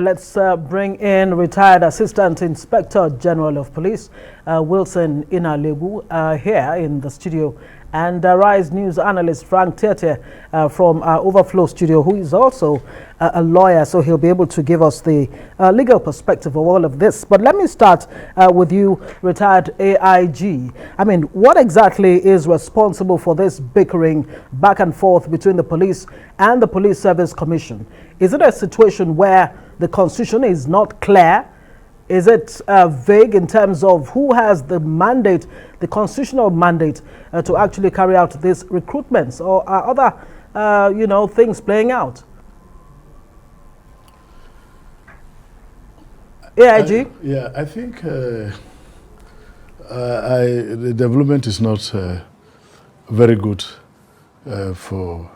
let's bring in retired Assistant Inspector General of Police, Wilson Inalegwu, here in the studio, and ARISE News Analyst Frank Tietie from Overflow Studio, who is also a lawyer, so he'll be able to give us the legal perspective of all of this. But let me start with you, retired AIG. I mean, what exactly is responsible for this bickering back and forth between the police and the Police Service Commission? Is it a situation where the Constitution is not clear? Is it vague in terms of who has the mandate, the constitutional mandate, to actually carry out these recruitments, or are other, things playing out? AIG? I think the development is not very good for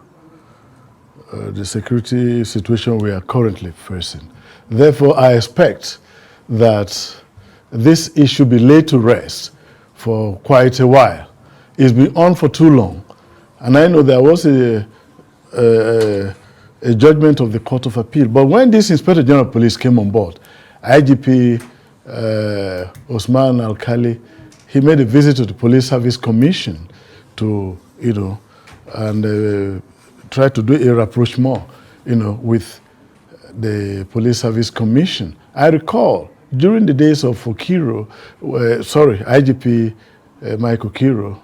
the security situation we are currently facing. Therefore, I expect that this issue be laid to rest for quite a while. It's been on for too long. And I know there was a judgment of the Court of Appeal. But when this Inspector General of Police came on board, IGP Osman Al-Khali, he made a visit to the Police Service Commission to, and try to do a rapprochement, with the Police Service Commission. I recall during the days of IGP Michael Kiro,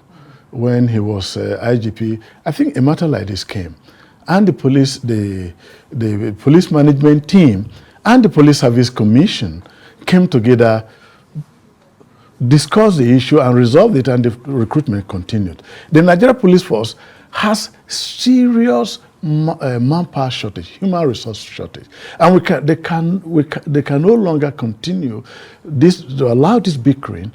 when he was IGP, I think a matter like this came. And the police management team and the Police Service Commission came together, discussed the issue and resolved it, and the recruitment continued. The Nigeria Police Force has serious manpower shortage, human resource shortage, and they can no longer continue to allow this bickering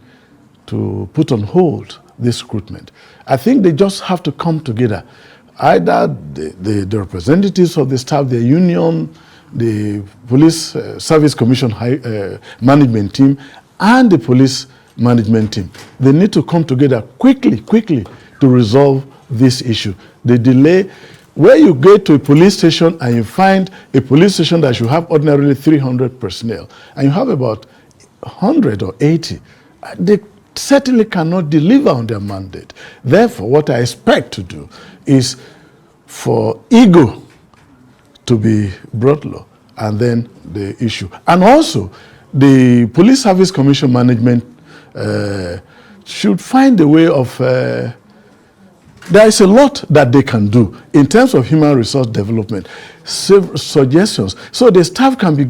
to put on hold this recruitment. I think they just have to come together, either the representatives of the staff, the union, the Police Service Commission management team, and the police management team. They need to come together quickly to resolve this issue. The delay, where you get to a police station and you find a police station that should have ordinarily 300 personnel, and you have about 100 or 80, they certainly cannot deliver on their mandate. Therefore, what I expect to do is for ego to be brought low, and then the issue. And also, the Police Service Commission management should find a way of there is a lot that they can do in terms of human resource development, suggestions, so the staff can be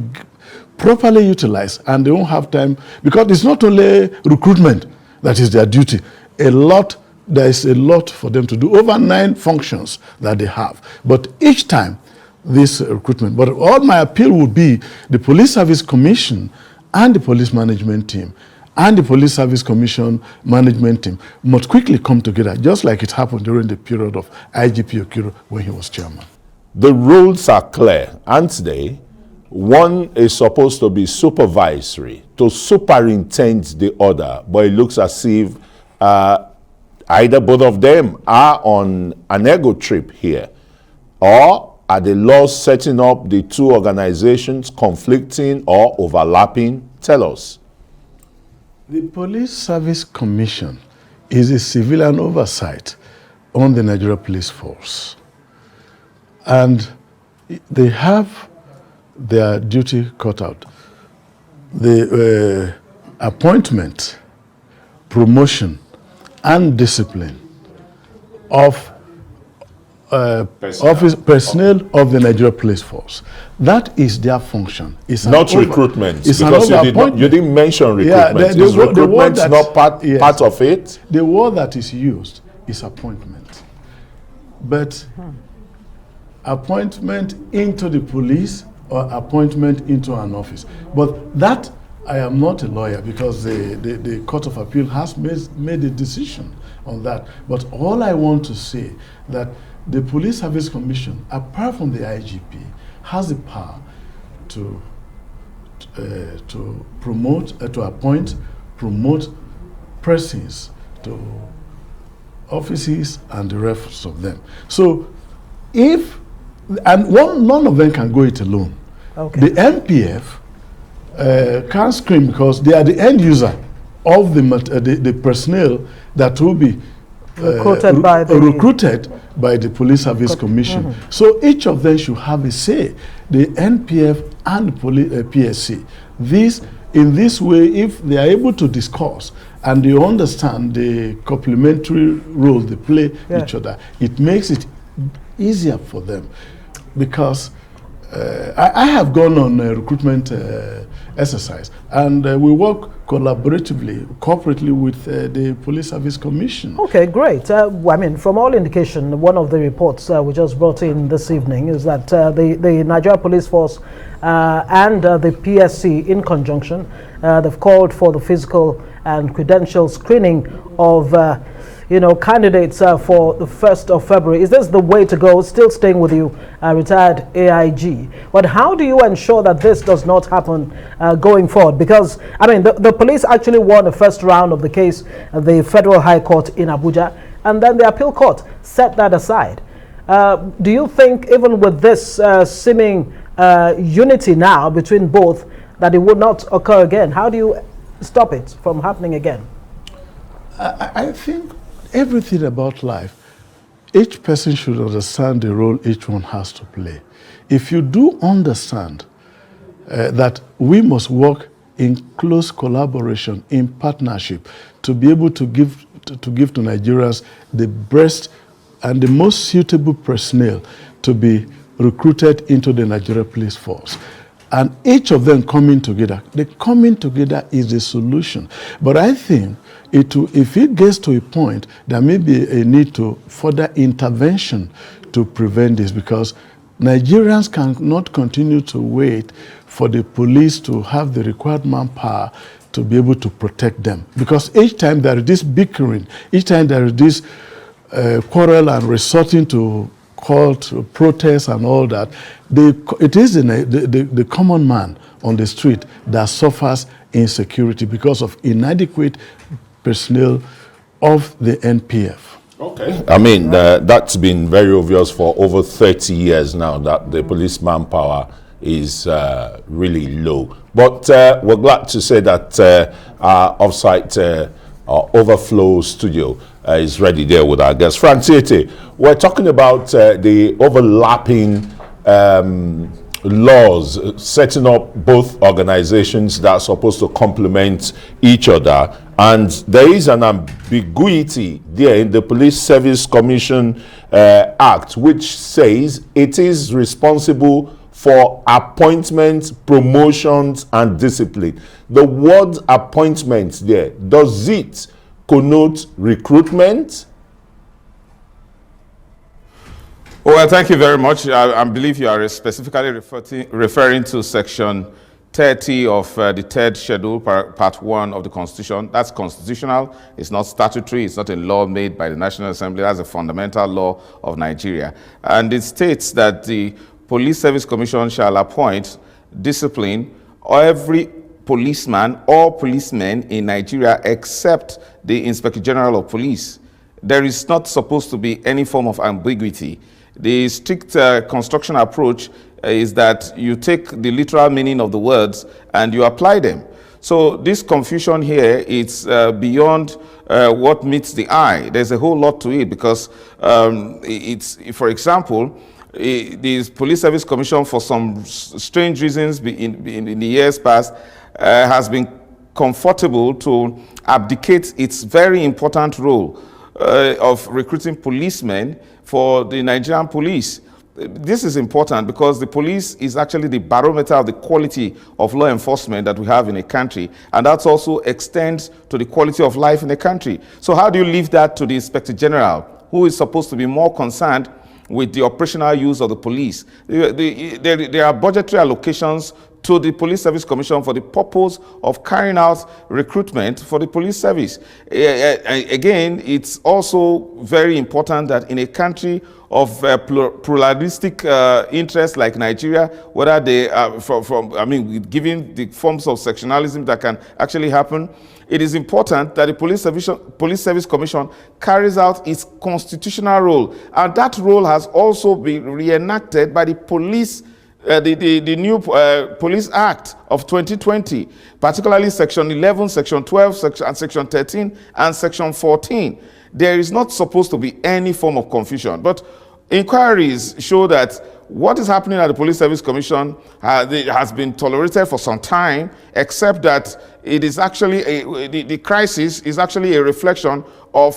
properly utilized and they won't have time, because it's not only recruitment that is their duty. There is a lot for them to do, over 9 functions that they have. But each time, this recruitment, but all my appeal would be the Police Service Commission and the police management team and the Police Service Commission management team must quickly come together, just like it happened during the period of IGP Okiro when he was chairman. The rules are clear, aren't they? One is supposed to be supervisory, to superintend the other, but it looks as if either both of them are on an ego trip here, or are the laws setting up the two organizations conflicting or overlapping? Tell us. The Police Service Commission is a civilian oversight on the Nigeria Police Force. And they have their duty cut out. The appointment, promotion, and discipline of personnel of the Nigeria Police Force. That is their function. It's not recruitment, because you didn't mention recruitment. Is recruitment not part of it? The word that is used is appointment. But appointment into the police or appointment into an office. But that, I am not a lawyer, because the Court of Appeal has made a decision on that. But all I want to say that the Police Service Commission, apart from the IGP, has the power to appoint, promote persons to offices and the rest of them. So none of them can go it alone. Okay. The NPF can't screen because they are the end user of the personnel that will be recruited by the Police Service Commission. So each of them should have a say, the NPF and the PSC. In this way, if they are able to discuss and they understand the complementary role they play each other, it makes it easier for them. Because I have gone on a recruitment exercise, and we work cooperatively with the Police Service Commission. Okay, great. I mean, from all indication, one of the reports we just brought in this evening is that the Nigeria Police Force and the PSC in conjunction, they've called for the physical and credential screening of candidates for the 1st of February. Is this the way to go? Still staying with you, retired AIG. But how do you ensure that this does not happen going forward? Because, I mean, the police actually won the first round of the case at the Federal High Court in Abuja, and then the appeal court set that aside. Do you think, even with this seeming unity now between both, that it would not occur again? How do you stop it from happening again? I think everything about life, each person should understand the role each one has to play. If you do understand that we must work in close collaboration, in partnership, to be able to give to Nigerians the best and the most suitable personnel to be recruited into the Nigeria Police Force. And each of them coming together. The coming together is the solution. But I think if it gets to a point, there may be a need to further intervention to prevent this, because Nigerians cannot continue to wait for the police to have the required manpower to be able to protect them. Because each time there is this bickering, each time there is this quarrel and resorting to court, protests and all that, it is the common man on the street that suffers insecurity because of inadequate personnel of the NPF. Okay. I mean, that's been very obvious for over 30 years now, that the police manpower is really low. But we're glad to say that our off-site overflow studio is ready there with our guest. Frank Tietie, we're talking about the overlapping laws setting up both organizations that are supposed to complement each other, and there is an ambiguity there in the Police Service Commission Act, which says it is responsible for appointments, promotions, and discipline. The word appointments there, does it connote recruitment? Well, thank you very much. I believe you are specifically referring to Section 30 of the third schedule, part 1 of the Constitution. That's constitutional. It's not statutory. It's not a law made by the National Assembly. That's a fundamental law of Nigeria. And it states that the Police Service Commission shall appoint, discipline every policeman or policemen in Nigeria except the Inspector General of Police. There is not supposed to be any form of ambiguity. The strict construction approach is that you take the literal meaning of the words and you apply them. So this confusion here, it's beyond what meets the eye. There's a whole lot to it, because it's, for example, the Police Service Commission, for some strange reasons in the years past, has been comfortable to abdicate its very important role of recruiting policemen for the Nigerian police. This is important because the police is actually the barometer of the quality of law enforcement that we have in a country, and that also extends to the quality of life in a country. So how do you leave that to the Inspector General, who is supposed to be more concerned with the operational use of the police? There are budgetary allocations to the Police Service Commission for the purpose of carrying out recruitment for the police service. Again, it's also very important that in a country of pluralistic interests like Nigeria, whether they are given the forms of sectionalism that can actually happen, it is important that the Police Service Commission carries out its constitutional role. And that role has also been reenacted by the Police the new Police Act of 2020, particularly Section 11, Section 12, and Section 13, and Section 14. There is not supposed to be any form of confusion. But inquiries show that what is happening at the Police Service Commission has been tolerated for some time, except that it is actually the crisis is actually a reflection of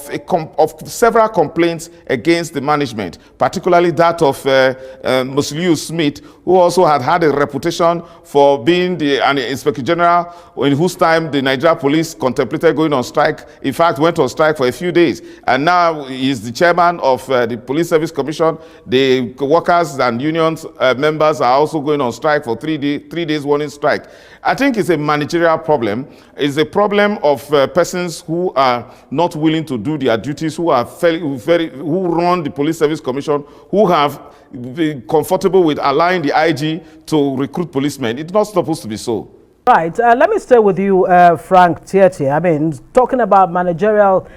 several complaints against the management, particularly that of Musliu Smith, who also had a reputation for being an Inspector General, in whose time the Nigeria Police contemplated going on strike. In fact, went on strike for a few days, and now he is the chairman of the Police Service Commission. The workers and unions members are also going on strike for 3 days warning strike. I think it's a managerial problem. It's a problem of persons who are not willing to do their duties, who run the Police Service Commission, who have been comfortable with allowing the IG to recruit policemen. It's not supposed to be so. Right. Let me stay with you, Frank Tietie. I mean, talking about managerial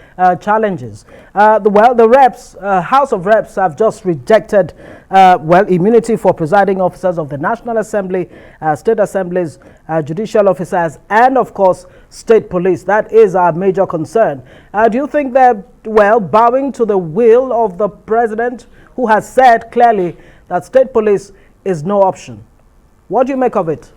challenges. The reps, House of Reps have just rejected, immunity for presiding officers of the National Assembly, state assemblies, judicial officers, and of course, state police. That is our major concern. Do you think that, bowing to the will of the president, who has said clearly that state police is no option? What do you make of it?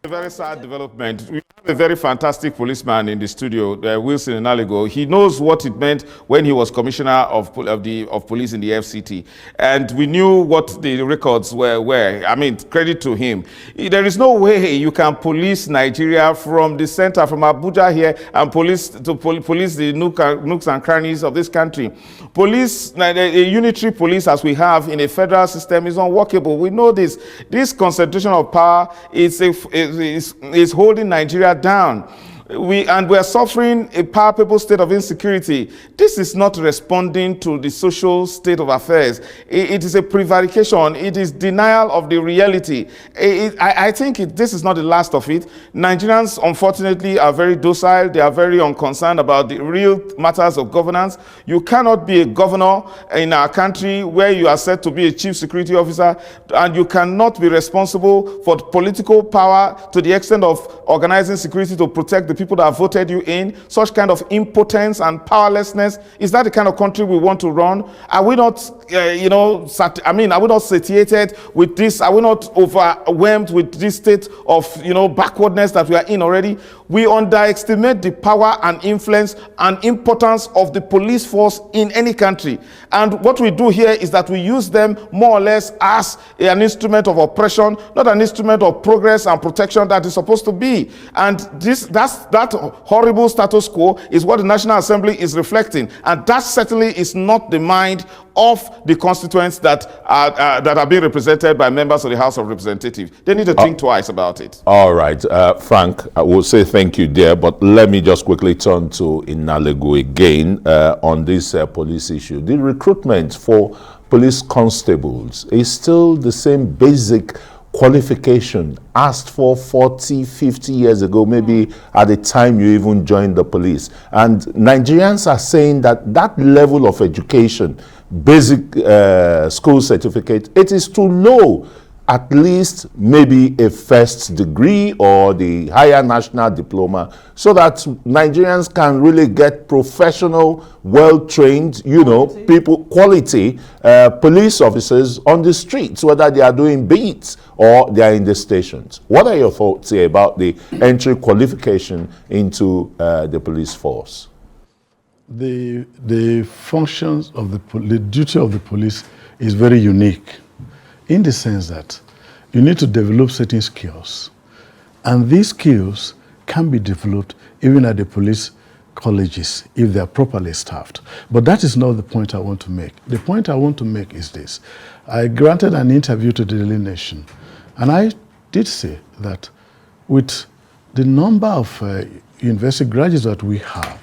A very sad development. We have a very fantastic policeman in the studio, Wilson Inalegwu. He knows what it meant when he was commissioner of police in the FCT, and we knew what the records were. I mean, credit to him. There is no way you can police Nigeria from the center, from Abuja here, and police the nooks and crannies of this country. Police, a unitary police as we have in a federal system, is unworkable. We know this. This concentration of power is holding Nigeria down. We are suffering a palpable state of insecurity. This is not responding to the social state of affairs. It is a prevarication. It is denial of the reality. I think this is not the last of it. Nigerians, unfortunately, are very docile. They are very unconcerned about the real matters of governance. You cannot be a governor in our country where you are said to be a chief security officer, and you cannot be responsible for political power to the extent of organizing security to protect the people that voted you in. Such kind of impotence and powerlessness, is that the kind of country we want to run? Are we not, are we not satiated with this? Are we not overwhelmed with this state of, backwardness that we are in already? We underestimate the power and influence and importance of the police force in any country. And what we do here is that we use them more or less as an instrument of oppression, not an instrument of progress and protection that is supposed to be. And that horrible status quo is what the National Assembly is reflecting. And that certainly is not the mind of the constituents that are being represented by members of the House of Representatives. They need to think twice about it. All right, Frank, I will say thank you there, but let me just quickly turn to Inalegwu again on this police issue. The recruitment for police constables is still the same basic qualification asked for 40, 50 years ago, maybe at the time you even joined the police. And Nigerians are saying that that level of education, basic school certificate, it is too low. At least maybe a first degree or the higher national diploma, so that Nigerians can really get professional, well-trained, quality police officers on the streets, whether they are doing beats or they are in the stations. What are your thoughts here about the entry qualification into the police force? The functions of the duty of the police is very unique, in the sense that you need to develop certain skills, and these skills can be developed even at the police colleges if they are properly staffed. But that is not the point I want to make. The point I want to make is this. I granted an interview to the Daily Nation, and I did say that with the number of university graduates that we have,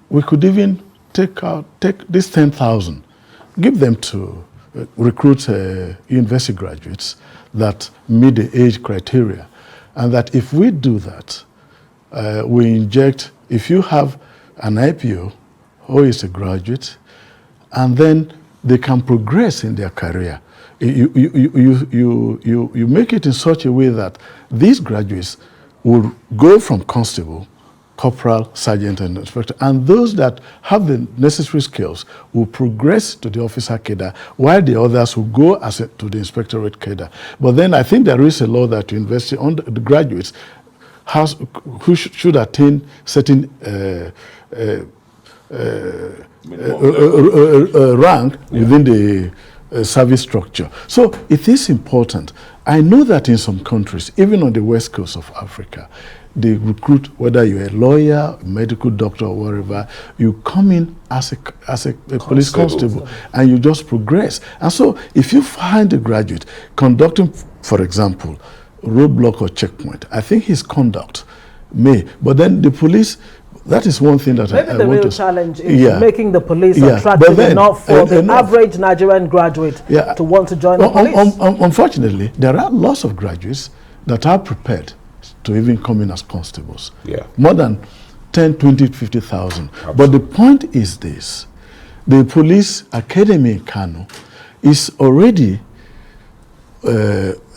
we could even take these 10,000, give them to recruit university graduates that meet the age criteria. And that if we do that, we inject, if you have an IPO who is a graduate, and then they can progress in their career. You make it in such a way that these graduates will go from constable, corporal, sergeant, and inspector, and those that have the necessary skills will progress to the officer cadre, while the others will go to the inspectorate cadre. But then I think there is a law that you invest on the graduates who should attain certain rank within the service structure. So it is important. I know that in some countries, even on the west coast of Africa, they recruit, whether you're a lawyer, a medical doctor, or whatever, you come in as a police constable and you just progress. And so if you find a graduate conducting, for example, roadblock or checkpoint, I think his conduct may, but then the police, that is one thing that maybe I the want real to challenge is making the police Yeah. attractive But then, enough for the average Nigerian graduate Yeah. to want to join the police. Unfortunately, there are lots of graduates that are prepared to even come in as constables. Yeah. More than 10, 20, 50,000. But the point is this: the police academy in Kano is already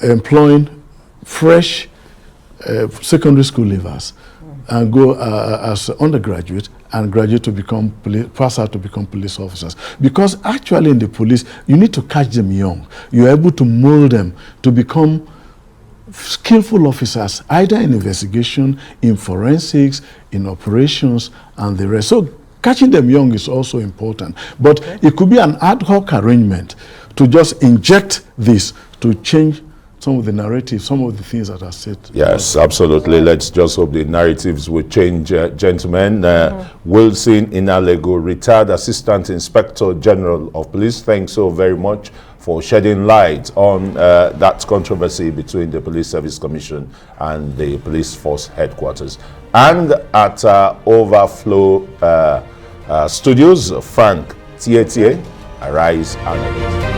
employing fresh secondary school leavers and go as undergraduate and graduate to become pass out to become police officers. Because actually in the police, you need to catch them young. You're able to mold them to become skillful officers, either in investigation, in forensics, in operations, and the rest. So catching them young is also important. But it could be an ad hoc arrangement to just inject this to change some of the narratives, some of the things that are said. Yes, absolutely. Let's just hope the narratives will change, gentlemen. Wilson Inalegwu, retired Assistant Inspector General of Police, thanks so very much for shedding light on that controversy between the Police Service Commission and the Police Force Headquarters. And at Overflow Studios, Frank Tietie, ARISE Analyst.